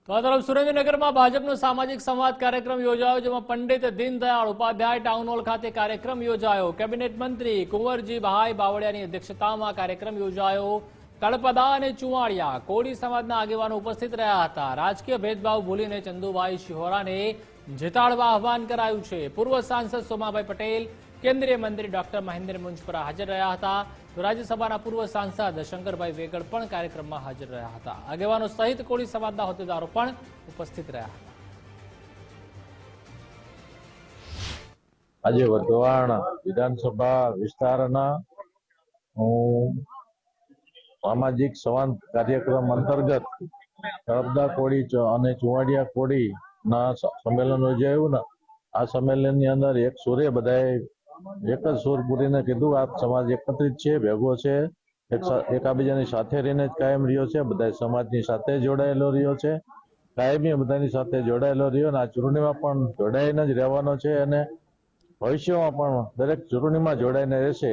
તો આ તરફ સુરેન્દ્રનગરમાં ભાજપનો સામાજિક સંવાદ કાર્યક્રમ યોજાયો, જેમાં પંડિત દીનદયાળ ઉપાધ્યાય ટાઉન હોલ ખાતે કાર્યક્રમ યોજાયો। કેબિનેટ મંત્રી કુંવરજીભાઈ બાવળિયાની અધ્યક્ષતામાં કાર્યક્રમ યોજાયો। તળપદા અને ચુવાડિયા કોળી સમાજના આગેવાનો ઉપસ્થિત રહ્યા હતા। રાજકીય ભેદભાવ ભૂલીને ચંદુભાઈ શિહોરાને જીતાડવા આહવાન કરાયું છે। પૂર્વ સાંસદ સોમાભાઈ પટેલ, કેન્દ્રીય મંત્રી ડોક્ટર મહેન્દ્ર મુંજપરા હાજર રહ્યા હતા। તો રાજ્યસભાના પૂર્વ સાંસદ શંકરભાઈ વેગડ પણ કાર્યક્રમમાં હાજર રહ્યા હતા। આગેવાનો સહિત કોળી સમાજના હોદ્દેદારો પણ ઉપસ્થિત રહ્યા હતા। આજે વઢવાણ વિધાનસભા વિસ્તારના સામાજિક સંવાદ કાર્યક્રમ અંતર્ગત તળપદા કોળી અને ચુવાડિયા કોળીના સંમેલન યોજાયું ને આ સંમેલનની અંદર એક સુરે બધાએ એક જ સુર પૂરીને કીધું આ સમાજ એકત્રિત છે, ભેગો છે, એકાબીજાની સાથે રહીને જ કાયમ રહ્યો છે, બધા સમાજની સાથે જોડાયેલો રહ્યો છે, કાયમી બધાની સાથે જોડાયેલો રહ્યો અને આ ચૂંટણીમાં પણ જોડાઈને જ રહેવાનો છે અને ભવિષ્યમાં પણ દરેક ચૂંટણીમાં જોડાઈને રહેશે